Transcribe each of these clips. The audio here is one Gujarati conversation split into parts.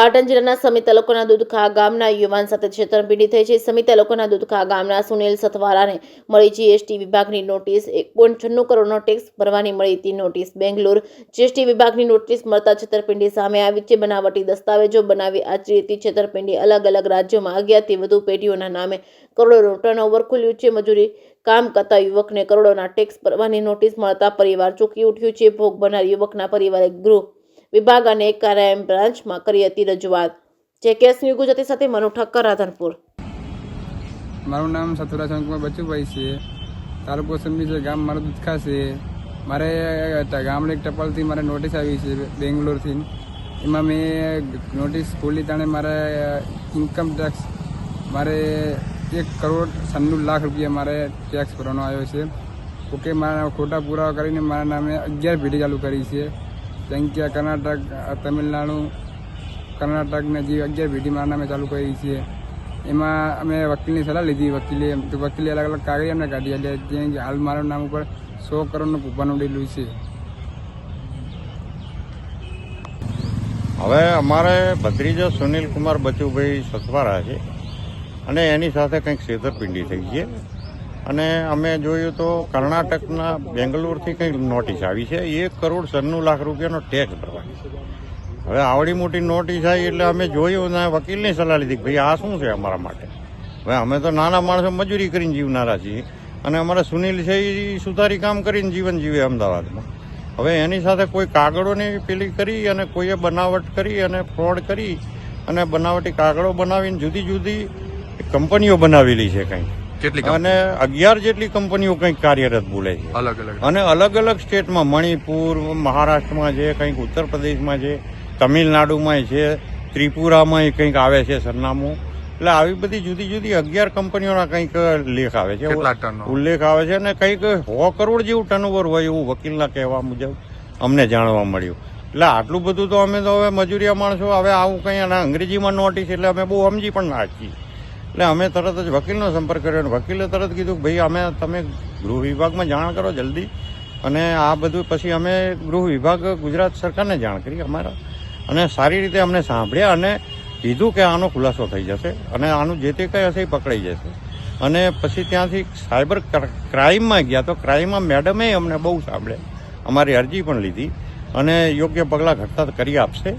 પાટણ જિલ્લાના સમી તાલુકાના દૂધખા ગામના યુવાન સાથે છેતરપિંડી થઈ છે। સમી તાલુકાના દૂધખા ગામના સુનિલ સથવારાને મળી જીએસટી વિભાગની નોટિસ। 1.96 કરોડનો ટેક્સ ભરવાની મળી હતી નોટિસ। બેંગ્લોર જીએસટી વિભાગની નોટિસ મળતા છેતરપિંડી સામે આવી છે। બનાવટી દસ્તાવેજો બનાવી આચરી હતી છેતરપિંડી। અલગ અલગ રાજ્યોમાં 11 થી વધુ પેઢીઓના નામે કરોડોનું ટર્નઓવર ખુલ્યું છે। મજૂરી કામ કરતા યુવકને કરોડોના ટેક્સ ભરવાની નોટિસ મળતા પરિવાર ચોંકી ઉઠ્યું છે। ભોગ બનનાર યુવકના પરિવારે ગૃહ વિભાગ અને ક્રાઇમ બ્રાન્ચમાં કરી હતી રજૂઆત। જેકેએસ ન્યૂઝ ગુજરાતી સાથે મનુ ઠક્કર, રાધનપુર। મારું નામ સતુરા શંકુમાર બચુભાઈ છે। તાલુકો સમી છે, ગામ મારું દૂધખા છે। મારે ગામડે એક ટપાલથી મારે નોટિસ આવી છે બેંગ્લોરથી। એમાં મેં નોટિસ ખોલી તાણે મારે ઇન્કમ ટેક્સ મારે 1,96,00,000 રૂપિયા મારે ટેક્સ ભરવાનો આવ્યો છે। ઓકે, મારા ખોટા પુરાવા કરીને મારા નામે 11 પેઢી ચાલુ કરી છે। સંખ્યા કર્ણાટક, તમિલનાડુ, કર્ણાટકને જે 11 પેઢી મારા નામે ચાલુ કરી છે। એમાં અમે વકીલની સલાહ લીધી। વકીલે અલગ અલગ કાગળ અમને કાઢી આપ્યા। જે હાલ મારા નામ ઉપર 100 કરોડનું કૂપન ઉડેલું છે। હવે અમારે ભત્રીજો સુનિલ કુમાર બચુભાઈ સથવારા છે અને એની સાથે કંઈક છેતરપિંડી થઈ છે અને અમે જોયું તો કર્ણાટકના બેંગ્લોરથી કંઈક નોટિસ આવી છે 1,96,00,000 રૂપિયાનો ટેક્સ ભરવાનો। હવે આવડી મોટી નોટિસ આવી એટલે અમે જોયું ને વકીલની સલાહ લીધી કે ભાઈ આ શું છે અમારા માટે। હવે અમે તો નાના માણસો મજૂરી કરીને જીવનારા છીએ અને અમારા સુનિલ છે એ સુધારી કામ કરીને જીવન જીવે અમદાવાદમાં। હવે એની સાથે કોઈ કાગળોની પેલી કરી અને કોઈએ બનાવટ કરી અને ફ્રોડ કરી અને બનાવટી કાગળો બનાવીને જુદી જુદી કંપનીઓ બનાવેલી છે કંઈક અને 11 જેટલી કંપનીઓ કંઈક કાર્યરત બોલે છે અને અલગ અલગ સ્ટેટમાં મણિપુર, મહારાષ્ટ્રમાં છે, કંઈક ઉત્તર પ્રદેશમાં છે, તમિલનાડુમાં છે, ત્રિપુરામાં કંઈક આવે છે સરનામું। એટલે આવી બધી જુદી જુદી 11 કંપનીઓના કંઈક લેખ આવે છે, ઉલ્લેખ આવે છે અને કંઈક 100 કરોડ જેવું ટર્નઓવર હોય એવું વકીલના કહેવા મુજબ અમને જાણવા મળ્યું। એટલે આટલું બધું તો અમે તો હવે મજૂરિયા માણસો હવે આવું કંઈ અને અંગ્રેજીમાં નોટિસ એટલે અમે બહુ સમજી પણ ના શકીએ। એટલે અમે તરત જ વકીલનો સંપર્ક કર્યો અને વકીલે તરત કીધું કે ભાઈ તમે ગૃહ વિભાગમાં જાણ કરો જલ્દી। અને આ બધું પછી અમે ગૃહ વિભાગ ગુજરાત સરકારને જાણ કરી અમારા અને સારી રીતે અમને સાંભળ્યા અને કીધું કે આનો ખુલાસો થઈ જશે અને આનું જે તે કંઈ હશે એ પકડાઈ જશે। અને પછી ત્યાંથી સાયબર ક્રાઇમમાં ગયા તો ક્રાઇમમાં મેડમે અમને બહુ સાંભળે, અમારી અરજી પણ લીધી અને યોગ્ય પગલાં ઘટતા કરી આપશે।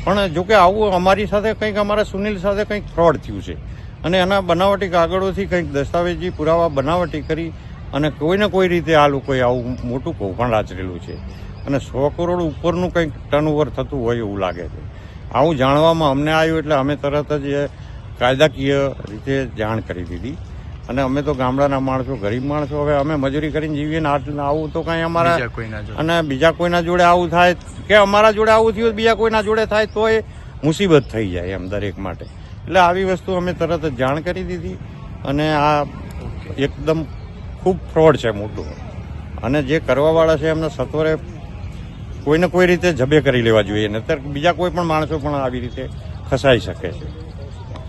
પણ જોકે આવું અમારી સાથે કંઈક અમારા સુનિલ સાથે કંઈક ફ્રોડ થયું છે અને એના બનાવટી કાગળોથી કંઈક દસ્તાવેજી પુરાવા બનાવટી કરી અને કોઈને કોઈ રીતે આ લોકોએ આવું મોટું કૌભાંડ આચરેલું છે અને 100 કરોડ ઉપરનું કંઈક ટર્નઓવર થતું હોય એવું લાગે છે। આવું જાણવામાં અમને આવ્યું એટલે અમે તરત જ કાયદાકીય રીતે જાણ કરી દીધી અને અમે તો ગામડાના માણસો, ગરીબ માણસો, હવે અમે મજૂરી કરીને જીવીએ ને આવું તો કાંઈ અમારા અને બીજા કોઈના જોડે આવું થાય કે અમારા જોડે આવું થયું બીજા કોઈના જોડે થાય તો એ મુસીબત થઈ જાય એમ દરેક માટે। એટલે આવી વસ્તુ અમે તરત જ જાણ કરી દીધી અને આ એકદમ ખૂબ ફ્રોડ છે મોટું અને જે કરવાવાળા છે એમને સત્વરે કોઈને કોઈ રીતે જબે કરી લેવા જોઈએ, નહીંતર બીજા કોઈ પણ માણસો પણ આવી રીતે ફસાઈ શકે છે।